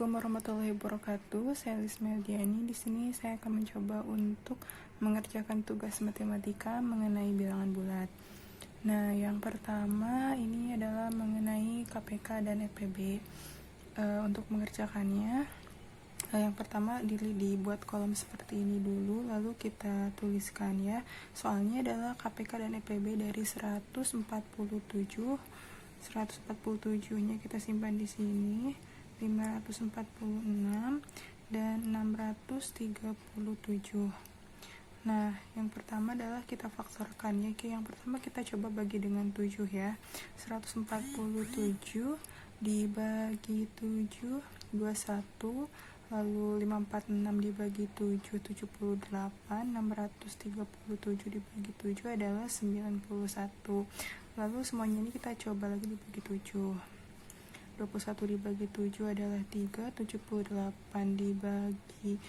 Assalamualaikum warahmatullahi wabarakatuh. Saya Lisma Diani. Di sini saya akan mencoba untuk mengerjakan tugas matematika mengenai bilangan bulat. Nah, yang pertama ini adalah mengenai KPK dan EPB. Untuk mengerjakannya, yang pertama dibuat kolom seperti ini dulu, lalu kita tuliskan ya. Soalnya adalah KPK dan EPB dari 147. 147-nya kita simpan di sini. 546 dan 637. Nah, yang pertama adalah kita faktorkan ya. Yang pertama kita coba bagi dengan 7 ya. 147 dibagi 7 21, lalu 546 dibagi 7 78, 637 dibagi 7 adalah 91. Lalu semuanya ini kita coba lagi dibagi 7. 21 dibagi 7 adalah 3, 78 dibagi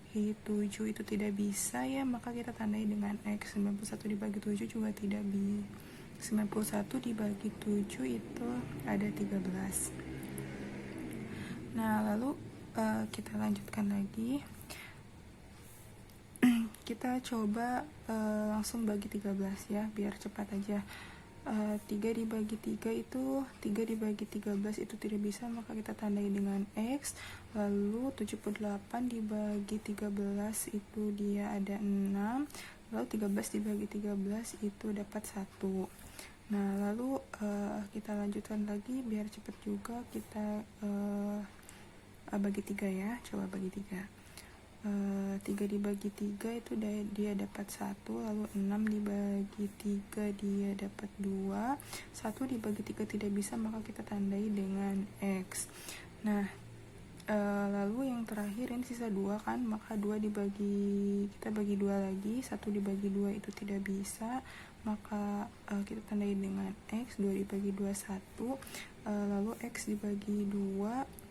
7 itu tidak bisa ya, maka kita tandai dengan X. 91 dibagi 7 juga tidak bisa. 91 dibagi 7 itu ada 13. Nah, lalu kita lanjutkan lagi. Kita coba langsung bagi 13 ya, biar cepat aja. 3 dibagi 3 itu 3 dibagi 13 itu tidak bisa, maka kita tandai dengan X. Lalu 78 dibagi 13 itu dia ada 6, lalu 13 dibagi 13 itu dapat 1. Nah, lalu kita lanjutkan lagi biar cepat juga. Kita bagi 3 ya, coba bagi 3. 3 dibagi 3 itu dia dapat 1, lalu 6 dibagi 3 dia dapat 2, 1 dibagi 3 tidak bisa, maka kita tandai dengan X. Nah, lalu yang terakhir ini sisa 2 kan, maka 2 dibagi, kita bagi 2 lagi, 1 dibagi 2 itu tidak bisa, maka kita tandai dengan X. 2 dibagi 2 1, lalu X dibagi 2,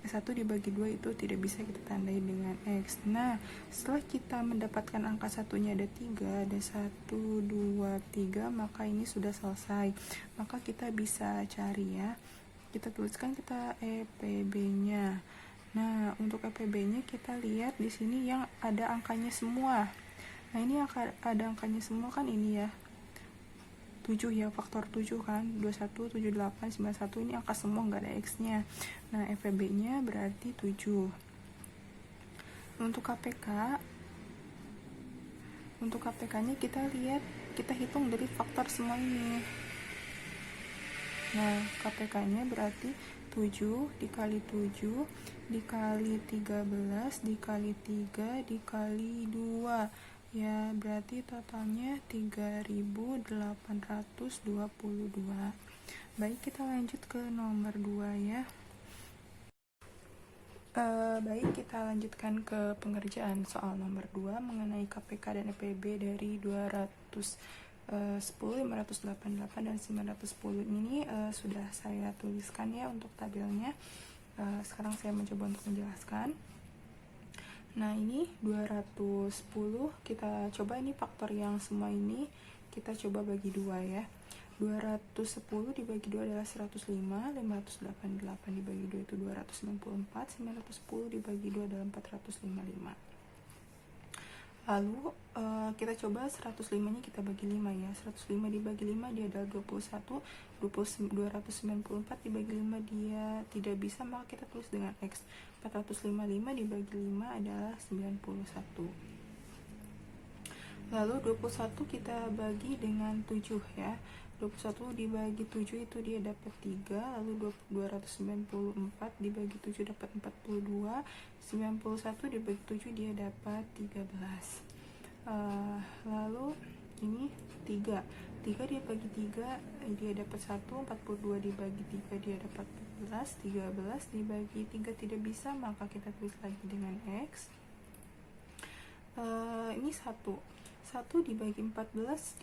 1 dibagi 2 itu tidak bisa, kita tandai dengan X. Nah, setelah kita mendapatkan angka satunya ada 3, ada 1, 2, 3, maka ini sudah selesai. Maka kita bisa cari ya. Kita tuliskan kita EPB-nya. Nah, untuk EPB-nya kita lihat di sini yang ada angkanya semua. Nah, ini ada angkanya semua kan ini ya. 7 ya, faktor 7 kan, 21, 78, 91, ini angka semua, nggak ada X-nya. Nah, FPB-nya berarti 7. Untuk KPK-nya kita lihat, kita hitung dari faktor semua ini. Nah, KPK-nya berarti 7 dikali 7 dikali 13 dikali 3 dikali 2. Ya, berarti totalnya 3.822. Baik, kita lanjut ke nomor 2 ya. Baik, kita lanjutkan ke pengerjaan soal nomor 2 mengenai KPK dan EPB dari 210, 588, dan 910. Ini sudah saya tuliskan ya untuk tabelnya. Sekarang saya mencoba untuk menjelaskan. Nah, ini 210, kita coba ini faktor yang semua ini kita coba bagi 2 ya. 210 dibagi 2 adalah 105, 588 dibagi 2 itu 294, 910 dibagi 2 adalah 455. Lalu kita coba 105-nya kita bagi 5 ya. 105 dibagi 5 dia adalah 21. 294 dibagi 5 dia tidak bisa, maka kita tulis dengan X. 455 dibagi 5 adalah 91. Lalu 21 kita bagi dengan 7 ya. 21 dibagi 7 itu dia dapat 3, lalu 294 dibagi 7 dapat 42, 91 dibagi 7 dia dapat 13. Lalu ini 3 dibagi 3 dia dapat 1, 42 dibagi 3 dia dapat 14, 13 dibagi 3 tidak bisa, maka kita tulis lagi dengan X. Ini 1 dibagi 14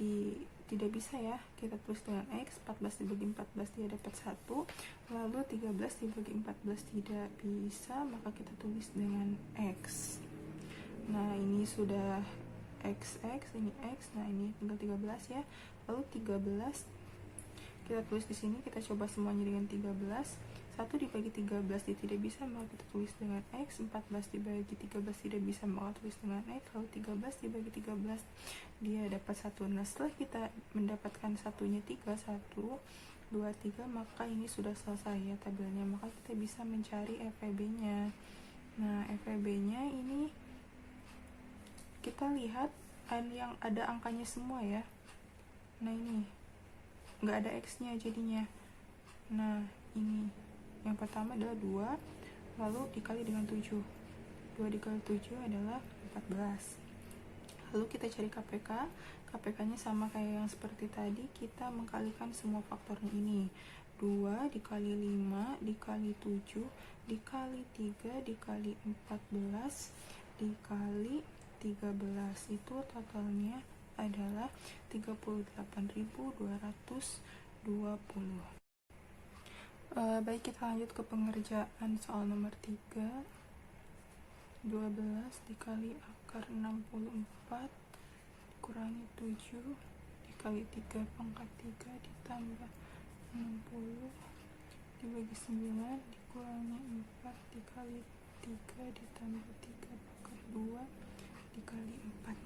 tidak bisa ya, kita tulis dengan X. 14 dibagi 14 dia dapat 1, lalu 13 dibagi 14 tidak bisa, maka kita tulis dengan X. Nah, ini sudah X, ini X. Nah, ini tinggal 13 ya. Lalu 13 Kita tulis di sini, kita coba semuanya dengan 13. 1 dibagi 13 dia tidak bisa, maka kita tulis dengan X. 14 dibagi 13 tidak bisa, maka tulis dengan X. Lalu 13 dibagi 13 dia dapat 1. Nah, setelah kita mendapatkan satunya 3, 1, 2, 3, maka ini sudah selesai ya tabelnya. Maka kita bisa mencari FEB-nya. Nah, FEB-nya ini kita lihat yang ada angkanya semua ya. Nah, ini nggak ada X-nya jadinya. Nah, ini yang pertama adalah 2, lalu dikali dengan 7. 2 dikali 7 adalah 14. Lalu kita cari KPK. KPK-nya sama kayak yang seperti tadi, kita mengkalikan semua faktornya ini. 2 dikali 5 dikali 7 dikali 3 dikali 14 dikali 13, itu totalnya adalah 38.220. Baik, kita lanjut ke pengerjaan soal nomor 3. 12 dikali akar 64 dikurangi 7 dikali 3 pangkat 3 ditambah 60 dibagi 9 dikurangi 4 dikali 3 ditambah 3 pangkat 2 dikali 4.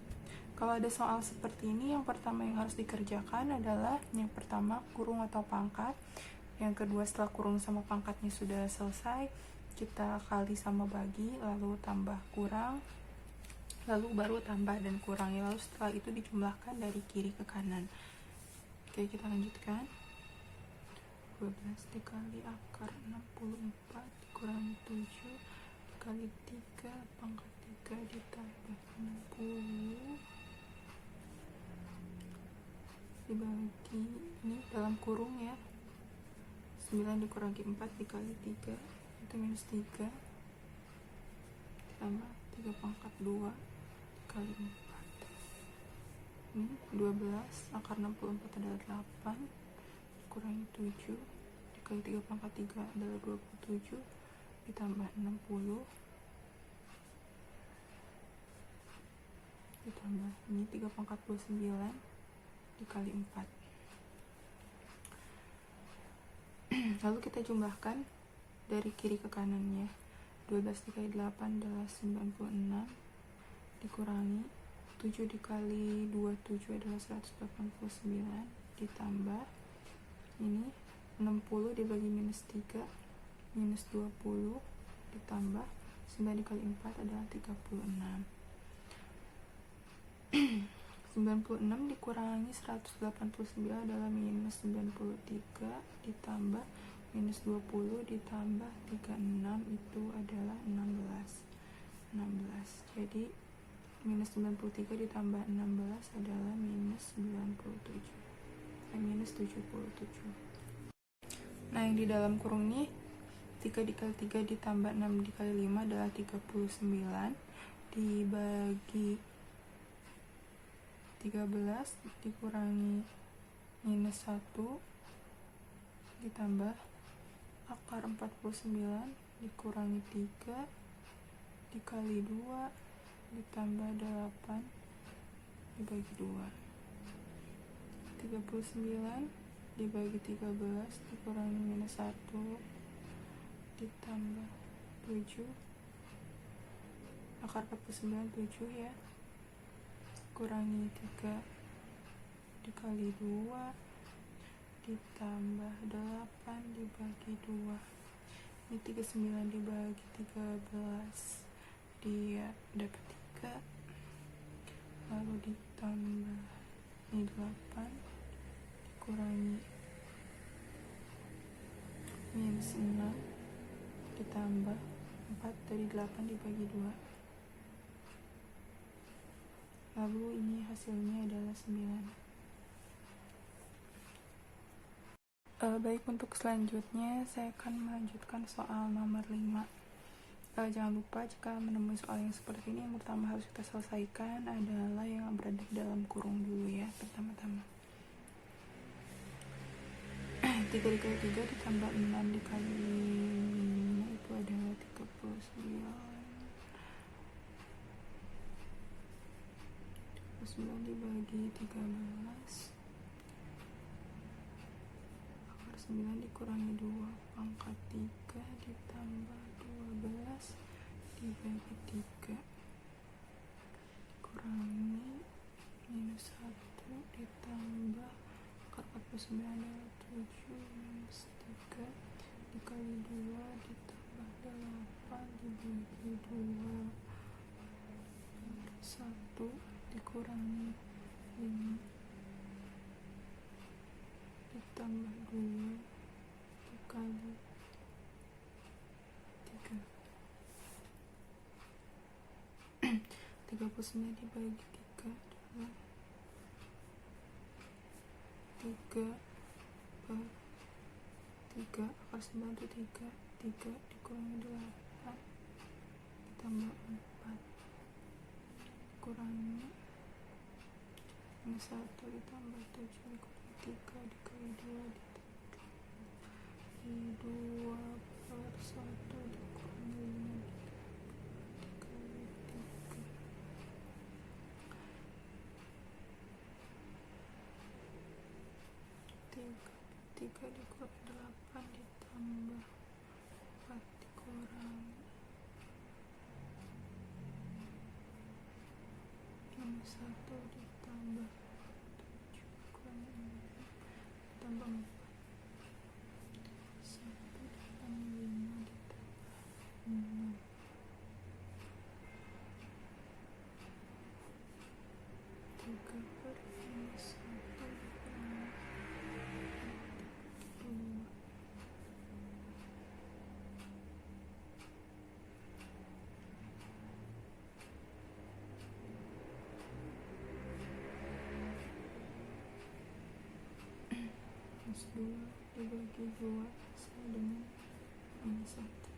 Kalau ada soal seperti ini, yang pertama yang harus dikerjakan adalah yang pertama kurung atau pangkat. Yang kedua, setelah kurung sama pangkatnya sudah selesai, kita kali sama bagi, lalu tambah kurang, lalu baru tambah dan kurang. Lalu setelah itu dijumlahkan dari kiri ke kanan. Oke, kita lanjutkan. 12 dikali akar 64 dikurangi 7 dikali 3 pangkat 3 ditambah 60 dibagi, ini dalam kurung ya, 9 dikurangi 4 dikali 3 itu minus 3 ditambah 3 pangkat 2 dikali 4. Ini 12 akar 64 adalah 8 dikurangi 7 dikali 3 pangkat 3 adalah 27 ditambah 60 ditambah ini 3 pangkat 29 dikali 4. Lalu kita jumlahkan dari kiri ke kanannya. 12 dikali 8 adalah 96 dikurangi 7 dikali 27 adalah 189 ditambah ini 60 dibagi minus 3 minus 20 ditambah 9 dikali 4 adalah 36. 96 dikurangi 189 adalah minus 93 ditambah minus 20 ditambah 36 itu adalah 16. Jadi minus 93 ditambah 16 adalah minus 97. Minus 77. Nah, yang di dalam kurung ini 3 dikali 3 ditambah 6 dikali 5 adalah 39 dibagi 13 dikurangi minus 1 ditambah akar 49 dikurangi 3 dikali 2 ditambah 8 dibagi 2. 39 dibagi 13 dikurangi minus 1 ditambah 7 akar 49 7 ya, kurangi 3 dikali 2 ditambah 8 dibagi 2. Ini 39 dibagi 13 dia dapat 3, lalu ditambah ini 8 dikurangi minus 6 ditambah 4 dari 8 dibagi 2. Lalu ini hasilnya adalah 9. Baik, untuk selanjutnya saya akan melanjutkan soal nomor 5. Jangan lupa jika menemui soal yang seperti ini, yang pertama harus kita selesaikan adalah yang berada di dalam kurung dulu ya, pertama-tama. 3 dikali 3 ditambah 6 dikali 5 itu adalah 39 dibagi 13 9 dikurangi 2 pangkat 3 ditambah 12 dibagi 3 dikurangi minus 1 ditambah akar 49 adalah 7 minus 3 dikali 2 ditambah 8 dibagi 2 1 dikurangi 5 ditambah 2 dikali 3 39 dibagi 3 adalah 3 per 3 akar 9 itu 3 dikurangi 8 ditambah 4 dikurangi minus 1 ditambah 7 dikurangi 3 dikali 2 ditambah 2 per 1 dikurangi 5 dikali 3 dikurangi 8 ditambah 4 dikurangi minus 1 ditambah 7 dikurangi 6 ditambah 4 1 dikurangi 5 ditambah 6 3 per minus 1 dikurangi 2 minus 2 dibagi 2 sama dengan minus 1